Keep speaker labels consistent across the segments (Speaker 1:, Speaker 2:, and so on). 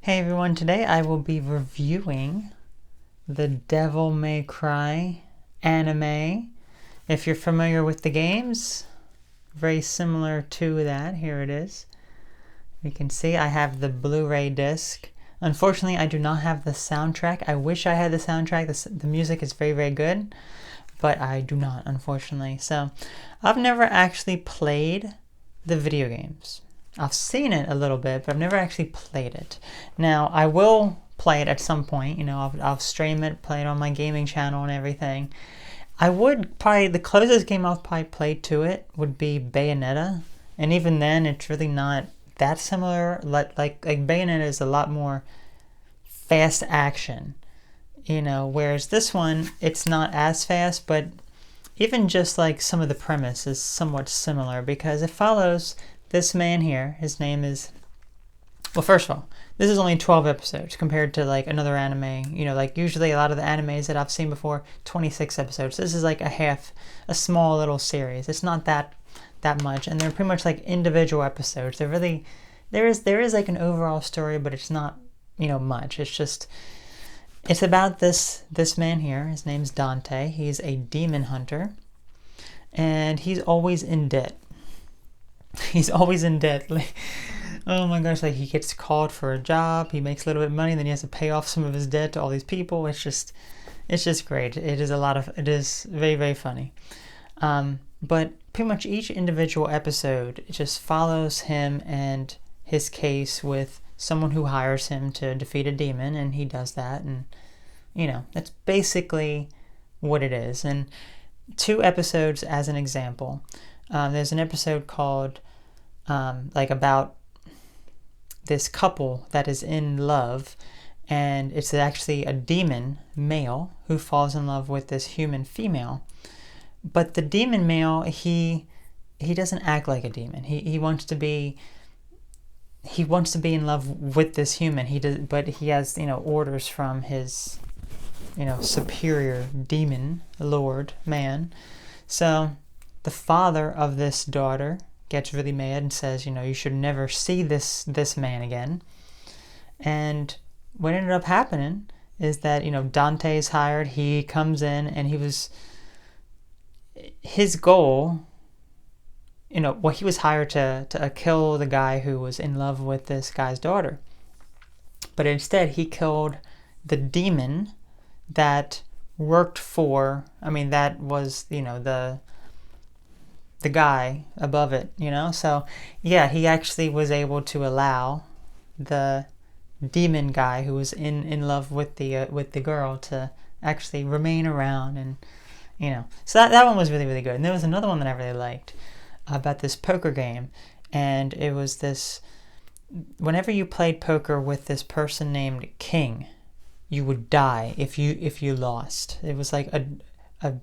Speaker 1: Hey everyone, today I will be reviewing the Devil May Cry anime. If you're familiar with the games, very similar to that. Here it is. You can see I have the Blu-ray disc. Unfortunately, I do not have the soundtrack. I wish I had the soundtrack. The music is very, very good, but I do not, unfortunately. So I've never actually played the video games. I've seen it a little bit, but I've never actually played it. Now, I will play it at some point. I'll stream it, play it on my gaming channel and everything. I would probably, the closest game I've probably played to it would be Bayonetta. And even then, it's really not that similar. Like Bayonetta is a lot more fast action, whereas this one, it's not as fast, but even just like some of the premise is somewhat similar because it follows this man here. His name is, well, first of all, this is only 12 episodes compared to like another anime. Like usually a lot of the animes that I've seen before, 26 episodes. This is like a small little series. It's not that much, and they're pretty much like individual episodes. They're really, there is like an overall story, but it's not, much. It's about this man here. His name's Dante. He's a demon hunter, and he's always in debt. He's always in debt. Oh my gosh, like he gets called for a job, he makes a little bit of money, then he has to pay off some of his debt to all these people. It's just great. It is very, very funny. But pretty much each individual episode just follows him and his case with someone who hires him to defeat a demon, and he does that, and that's basically what it is. And 2 episodes as an example. There's an episode called about this couple that is in love, and it's actually a demon male who falls in love with this human female. But the demon male, he doesn't act like a demon. He wants to be in love with this human. But he has orders from his superior demon lord man. So the father of this daughter gets really mad and says, you should never see this man again. And what ended up happening is that, Dante's hired, he comes in, and his goal, he was hired to kill the guy who was in love with this guy's daughter. But instead, he killed the demon that worked for, that was, the guy above it, So, yeah, he actually was able to allow the demon guy who was in love with the girl to actually remain around, and So that one was really, really good. And there was another one that I really liked about this poker game, and it was this: whenever you played poker with this person named King, you would die if you lost. It was like a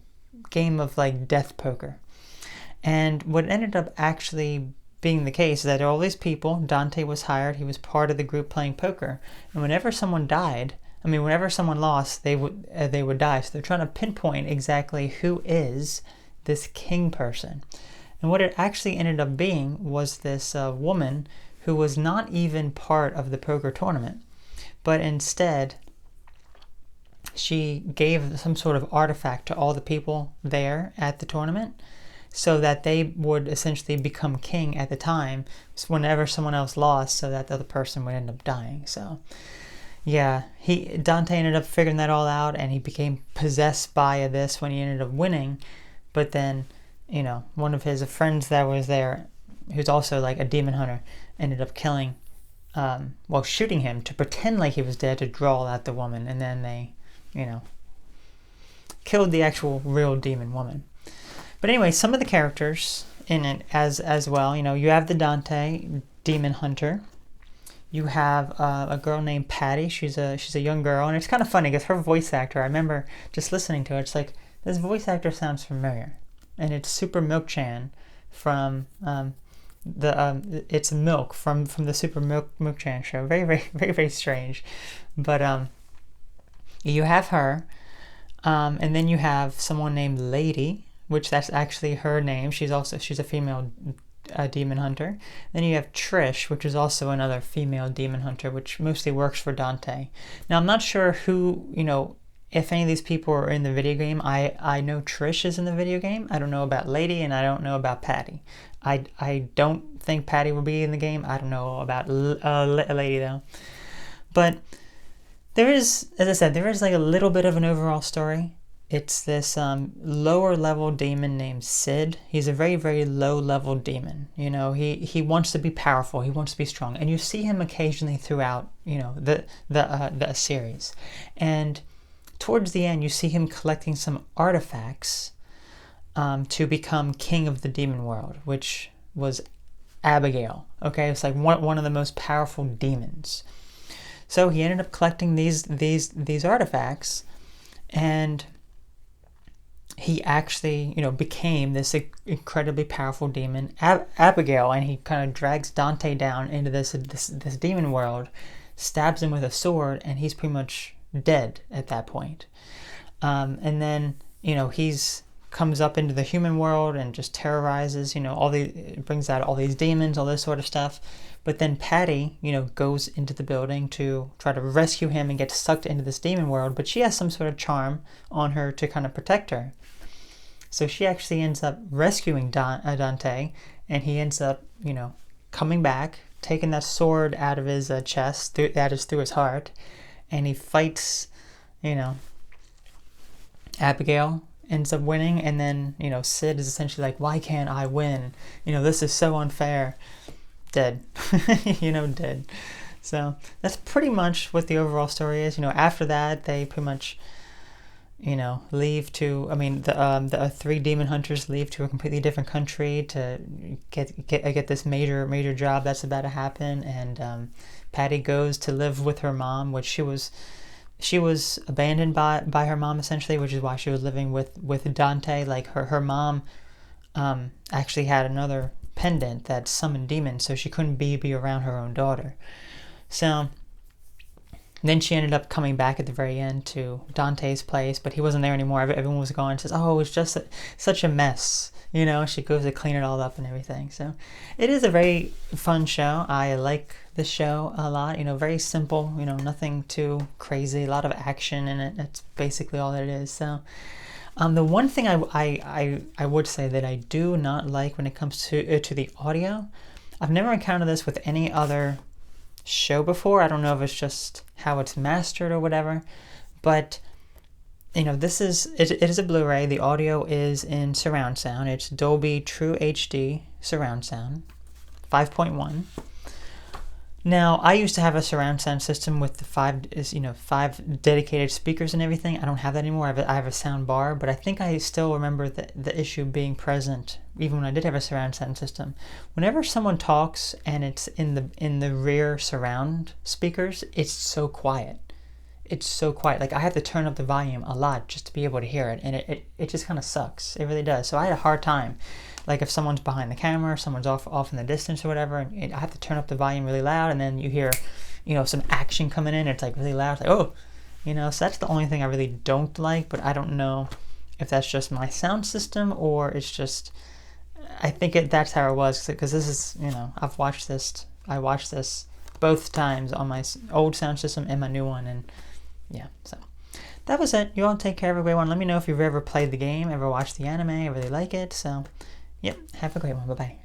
Speaker 1: game of like death poker. And what ended up actually being the case is that all these people, Dante was hired, he was part of the group playing poker, and whenever someone lost, they would die. So they're trying to pinpoint exactly who is this King person. And what it actually ended up being was this woman who was not even part of the poker tournament, but instead she gave some sort of artifact to all the people there at the tournament, so that they would essentially become king at the time whenever someone else lost, so that the other person would end up dying. So yeah, Dante ended up figuring that all out, and he became possessed by this when he ended up winning. But then, one of his friends that was there, who's also like a demon hunter, ended up shooting him to pretend like he was dead to draw out the woman, and then they, killed the actual real demon woman. But anyway, some of the characters in it as well, you have the Dante demon hunter. You have a girl named Patty. She's a young girl, and it's kind of funny because her voice actor, I remember just listening to it, it's like, this voice actor sounds familiar, and it's Super Milk-chan from it's Milk from the Super Milk-chan show. Very, very, very, very strange, but you have her, and then you have someone named Lady, which that's actually her name. She's a female demon hunter. Then you have Trish, which is also another female demon hunter, which mostly works for Dante. Now, I'm not sure who, if any of these people are in the video game. I know Trish is in the video game. I don't know about Lady, and I don't know about Patty. I don't think Patty will be in the game. I don't know about Lady, though. But there is, as I said, there is like a little bit of an overall story. It's this lower level demon named Sid. He's a very, very low level demon. He wants to be powerful. He wants to be strong, and you see him occasionally throughout the series. And towards the end, you see him collecting some artifacts to become king of the demon world, which was Abigail. Okay, it's like one of the most powerful demons. So he ended up collecting these artifacts, and he actually, became this incredibly powerful demon, Abigail, and he kind of drags Dante down into this demon world, stabs him with a sword, and he's pretty much dead at that point. And then, he's comes up into the human world and just terrorizes, brings out all these demons, all this sort of stuff. But then Patty, goes into the building to try to rescue him and get sucked into this demon world, but she has some sort of charm on her to kind of protect her. So she actually ends up rescuing Dante, and he ends up, coming back, taking that sword out of his chest, that is through his heart, and he fights, Abigail, ends up winning, and then, Sid is essentially like, why can't I win? This is so unfair. Dead. Dead. So that's pretty much what the overall story is. After that, they pretty much, leave to, the three demon hunters leave to a completely different country to get this major job that's about to happen, and Patty goes to live with her mom, which she was abandoned by her mom, essentially, which is why she was living with Dante. Like her mom actually had another pendant that summoned demons, so she couldn't be around her own daughter. So then she ended up coming back at the very end to Dante's place, but he wasn't there anymore. Everyone was gone. She says, oh, it was just such a mess. She goes to clean it all up and everything. So it is a very fun show. I like the show a lot. Very simple, nothing too crazy, a lot of action in it. That's basically all that it is. So the one thing I would say that I do not like when it comes to the audio, I've never encountered this with any other show before. I don't know if it's just how it's mastered or whatever, but it is a Blu-ray. The audio is in surround sound. It's Dolby True HD surround sound 5.1. Now, I used to have a surround sound system with the five dedicated speakers and everything. I don't have that anymore. I have a sound bar, but I think I still remember the issue being present even when I did have a surround sound system. Whenever someone talks and it's in the rear surround speakers, it's so quiet. It's so quiet. Like, I have to turn up the volume a lot just to be able to hear it, and it just kind of sucks. It really does. So I had a hard time. Like, if someone's behind the camera, someone's off in the distance or whatever, and I have to turn up the volume really loud, and then you hear, some action coming in, it's like really loud. It's like, oh, so that's the only thing I really don't like, but I don't know if that's just my sound system or it's just, I think that's how it was, because this is, I watched this both times on my old sound system and my new one, and yeah, so that was it. You all take care, everyone. Let me know if you've ever played the game, ever watched the anime. I really like it. So, yep, have a great one. Bye-bye.